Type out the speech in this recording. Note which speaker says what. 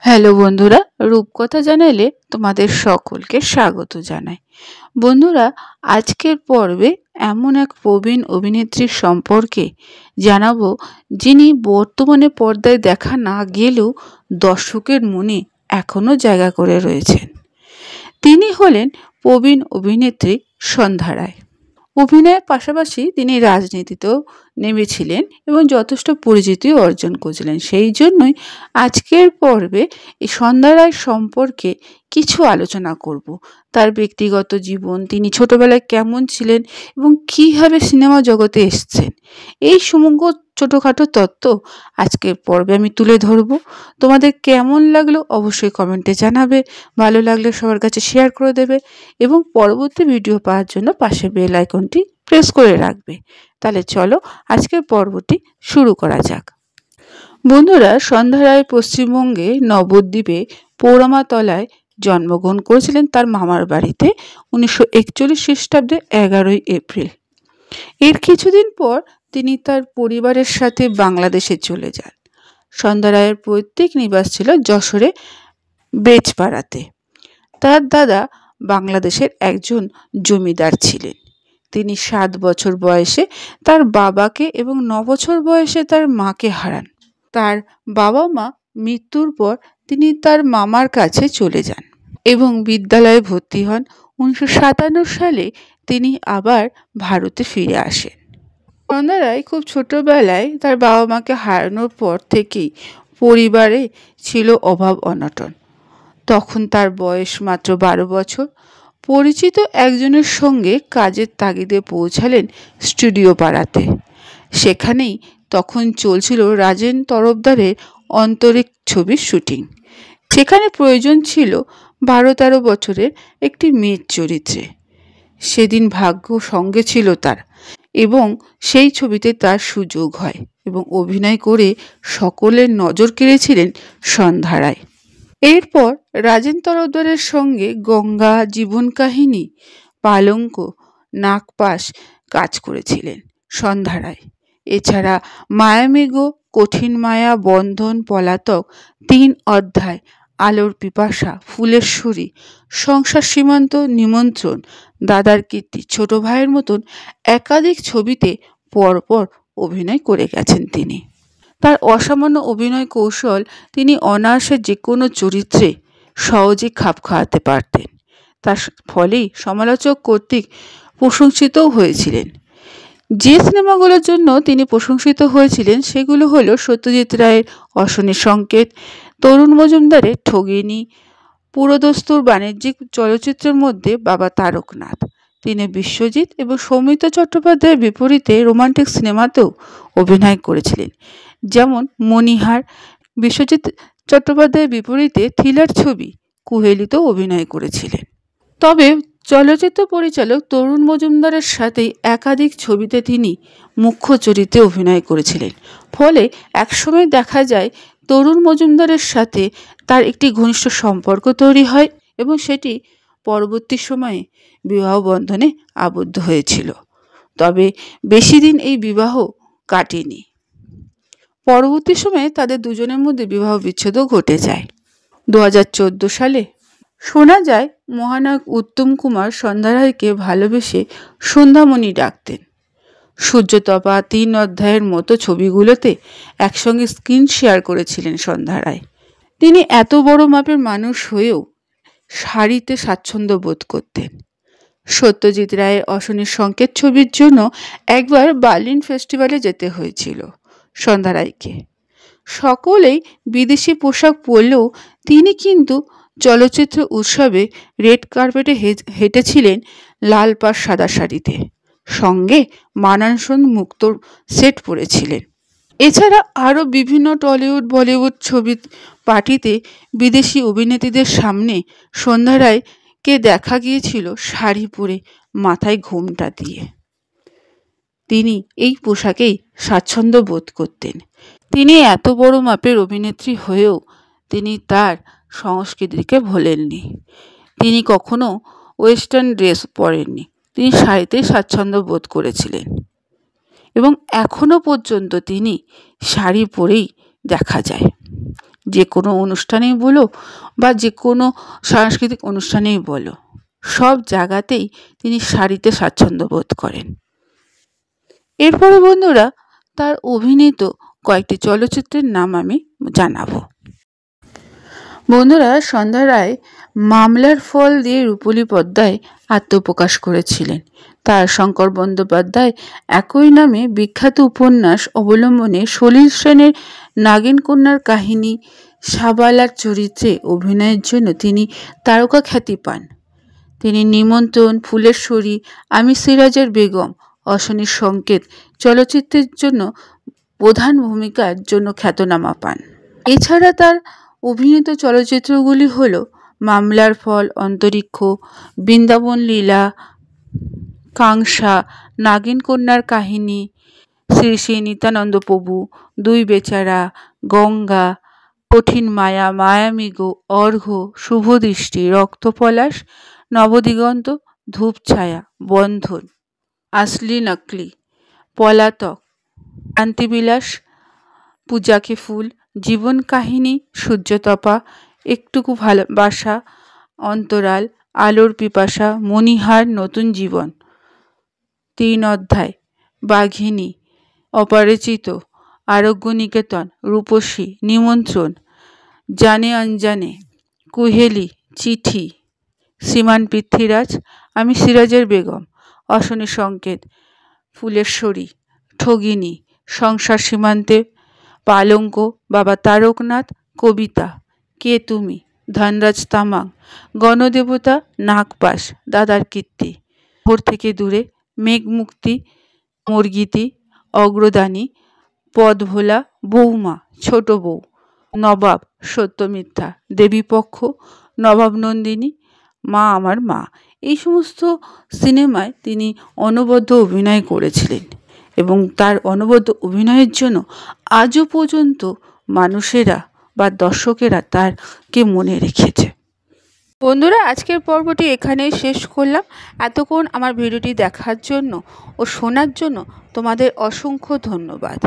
Speaker 1: Hello বন্ধুরা, রূপকথা চ্যানেলে তোমাদের সকলকে স্বাগত জানাই। বন্ধুরা, আজকের পর্বে এমন এক প্রবীণ অভিনেত্রীর সম্পর্কে জানাবো, যিনি বর্তমানে পর্দায় দেখা না গেলেও দর্শকের মনে এখনও জায়গা করে রয়েছেন। তিনি হলেন প্রবীণ অভিনেত্রী সন্ধ্যা রায়। অভিনয়ের পাশাপাশি তিনি রাজনীতিতেও নেমেছিলেন এবং যথেষ্ট পরিচিতিও অর্জন করেছিলেন। সেই জন্যই আজকের পর্বে এই সন্ধ্যা রায় সম্পর্কে কিছু আলোচনা করব। তার ব্যক্তিগত জীবন, তিনি ছোটবেলায় কেমন ছিলেন এবং কীভাবে সিনেমা জগতে এসেছেন, এই সমগ্র ছোটোখাটো তত্ত্ব আজকের পর্বে আমি তুলে ধরব। তোমাদের কেমন লাগলো অবশ্যই কমেন্টে জানাবে। ভালো লাগলে সবার কাছে শেয়ার করে দেবে এবং পরবর্তী ভিডিও পাওয়ার জন্য পাশে বেল আইকনটি প্রেস করে রাখবে। তাহলে চলো আজকের পর্বটি শুরু করা যাক। বন্ধুরা, সন্ধ্যা রায় পশ্চিমবঙ্গে নবদ্বীপে পৌরামাতলায় জন্মগ্রহণ করেছিলেন তার মামার বাড়িতে 1941 খ্রিস্টাব্দে 11ই এপ্রিল। এর কিছুদিন পর তিনি তার পরিবারের সাথে বাংলাদেশে চলে যান। সন্ধ্যা রায়ের পৈতৃক নিবাস ছিল যশোরে বেজপাড়াতে। তার দাদা বাংলাদেশের একজন জমিদার ছিলেন। তিনি 7 বছর বয়সে তার বাবাকে এবং 9 বছর বয়সে তার মাকে হারান। তার বাবা মা মৃত্যুর পর তিনি তার মামার কাছে চলে যান এবং বিদ্যালয়ে ভর্তি হন। 1957 সালে তিনি আবার ভারতে ফিরে আসেন। সন্ধ্যা রায় খুব ছোটবেলায় তার বাবা মাকে হারানোর পর থেকেই পরিবারে ছিল অভাব অনটন। তখন তার বয়স মাত্র 12 বছর। পরিচিত একজনের সঙ্গে কাজের তাগিদে পৌঁছালেন স্টুডিও পাড়াতে। সেখানেই তখন চলছিল রাজেন তরফদারের অন্তরিক ছবির শুটিং। সেখানে প্রয়োজন ছিল 12-13 বছরের একটি মেয়ের চরিত্রে। সেদিন ভাগ্য সঙ্গে ছিল তার এবং সেই ছবিতে তার সুযোগ হয় এবং অভিনয় করে সকলের নজর কেড়েছিলেন সন্ধ্যা রায়। এরপর রাজেন তরফদারের সঙ্গে গঙ্গা, জীবন কাহিনী, পালঙ্ক, নাগপাশ কাজ করেছিলেন সন্ধ্যা রায়। এছাড়া মায়ামেঘ, কঠিন মায়া, বন্ধন, পলাতক, 3 অধ্যায়, আলোর পিপাসা, ফুলেশ্বরী, সংসার সীমান্ত, নিমন্ত্রণ, দাদার কীর্তি, ছোট ভাইয়ের মতন একাধিক ছবিতে পরপর অভিনয় করে গেছেন তিনি। তার অসামান্য অভিনয় কৌশল তিনি অনায়াসে যে কোনো চরিত্রে সহজে খাপ খাওয়াতে পারতেন। তার ফলেই সমালোচক কর্তৃক প্রশংসিতও হয়েছিলেন। যে সিনেমাগুলোর জন্য তিনি প্রশংসিত হয়েছিলেন সেগুলো হলো সত্যজিৎ রায়ের অশনি সংকেত, তরুণ মজুমদারের ঠগিনী, পুরোদস্তুর বাণিজ্যিক চলচ্চিত্রের মধ্যে বাবা তারকনাথ। তিনি বিশ্বজিৎ এবং সৌমিত্র চট্টোপাধ্যায়ের বিপরীতে রোমান্টিক সিনেমাতেও অভিনয় করেছিলেন, যেমন মণিহার। বিশ্বজিৎ চট্টোপাধ্যায়ের বিপরীতে থ্রিলার ছবি কুহেলিতেও অভিনয় করেছিলেন। তবে চলচ্চিত্র পরিচালক তরুণ মজুমদারের সাথে একাধিক ছবিতে তিনি মুখ্য চরিত্রে অভিনয় করেছিলেন। ফলে একসময় দেখা যায় তরুণ মজুমদারের সাথে তার একটি ঘনিষ্ঠ সম্পর্ক তৈরি হয় এবং সেটি পরবর্তী সময়ে বিবাহ বন্ধনে আবদ্ধ হয়েছিল। তবে বেশি দিন এই বিবাহ কাটেনি। পরবর্তী সময়ে তাদের দুজনের মধ্যে বিবাহ বিচ্ছেদও ঘটে যায়। 2014 সালে শোনা যায় মহানায়ক উত্তম কুমার সন্ধ্যা রায়কে ভালোবেসে সন্ধ্যামণি ডাকতেন। সূর্যতপা, 3 অধ্যায়ের মতো ছবিগুলোতে একসঙ্গে স্ক্রিন শেয়ার করেছিলেন সন্ধ্যা রায়। তিনি এত বড় মাপের মানুষ হয়েও শাড়িতে স্বাচ্ছন্দ্য বোধ করতেন। সত্যজিৎ রায়ের অশনি সংকেত ছবির জন্য একবার বার্লিন ফেস্টিভ্যালে যেতে হয়েছিল সন্ধ্যা রায়কে। সকলেই বিদেশি পোশাক পরলেও তিনি কিন্তু চলচ্চিত্র উৎসবে রেড কার্পেটে হেঁটেছিলেন লাল পাড় সাদা শাড়িতে, সঙ্গে মানানসই মুক্তোর সেট পরেছিলেন। এছাড়া আরও বিভিন্ন টলিউড, বলিউড ছবির পার্টিতে বিদেশি অভিনেত্রীদের সামনে সন্ধ্যা রায়কে দেখা গিয়েছিল শাড়ি পরে, মাথায় ঘোমটা দিয়ে। তিনি এই পোশাকেই স্বাচ্ছন্দ্য বোধ করতেন। তিনি এত বড় মাপের অভিনেত্রী হয়েও তিনি তার সংস্কৃতিকে ভোলেননি। তিনি কখনো ওয়েস্টার্ন ড্রেস পরেননি, তিনি শাড়িতেই স্বাচ্ছন্দ্য বোধ করেছিলেন এবং এখনও পর্যন্ত তিনি শাড়ি পরেই দেখা যায়। যে কোনো অনুষ্ঠানেই বলো বা যে কোনো সাংস্কৃতিক অনুষ্ঠানেই বলো, সব জায়গাতেই তিনি শাড়িতে স্বাচ্ছন্দ্য বোধ করেন। এরপরে বন্ধুরা তার অভিনীত কয়েকটি চলচ্চিত্রের নাম আমি জানাবো। বন্ধুরা, সন্ধ্যা রায় মামলার ফল দিয়ে রূপলী পর্দায় আত্মপ্রকাশ করেছিলেন। তার শঙ্কর বন্দ্যোপাধ্যায় একই নামে বিখ্যাত উপন্যাস অবলম্বনে সলিল সেনের নাগিন কন্যার কাহিনী সাবালার চরিত্রে অভিনয়ের জন্য তিনি তারকা খ্যাতি পান। তিনি নিমন্ত্রণ, ফুলেশ্বরী, আমি সিরাজের বেগম, অশনির সংকেত চলচ্চিত্রের জন্য প্রধান ভূমিকার জন্য খ্যাতনামা পান। এছাড়া তার অভিনীত চলচ্চিত্রগুলি হল মামলার ফল, অন্তরিক্ষ, বৃন্দাবন লীলা, কাংসা, নাগিন কন্যার কাহিনী, শ্রী শ্রী নিত্যানন্দ প্রভু, দুই বেচারা, গঙ্গা, কঠিন মায়া, মায়ামিগো, অর্ঘ্য, শুভদৃষ্টি, রক্তপলাশ, নবদিগন্ত, ধূপছায়া, বন্ধন, আসলি নকলি, পলাতক, কান্তিবিলাস, পূজা কে ফুল, জীবন কাহিনী, সূর্যতপা, একটুকু ভালোবাসা, অন্তরাল, আলোর পিপাসা, মণিহার, নতুন জীবন, 3 অধ্যায়, বাঘিনী, অপরিচিত, আরোগ্য নিকেতন, রূপসী, নিমন্ত্রণ, জানে অনজানে, কুহেলি, চিঠি, শ্রীমান পৃথ্বীরাজ, আমি সিরাজের বেগম, অশনি সংকেত, ফুলেশ্বরী, ঠগিনী, সংসার সীমান্তে, পালঙ্ক, বাবা তারকনাথ, কবিতা, কে তুমি, ধনরাজ তামাং, গণদেবতা, নাগপাশ, দাদার কীর্তি, ভোর থেকে দূরে, মেঘমুক্তি, মুরগিতি, অগ্রদানী, পদভোলা, বৌমা, ছোট বউ, নবাব, সত্যমিথ্যা, দেবীপক্ষ, নবাব নন্দিনী, মা আমার মা, এই সমস্ত সিনেমায় তিনি অনবদ্য অভিনয় করেছিলেন এবং তার অনবদ্য অভিনয়ের জন্য আজও পর্যন্ত মানুষেরা বা দর্শকেরা তারকে মনে রেখেছে। বন্ধুরা, আজকের পর্বটি এখানেই শেষ করলাম। এতক্ষণ আমার ভিডিওটি দেখার জন্য ও শোনার জন্য তোমাদের অসংখ্য ধন্যবাদ।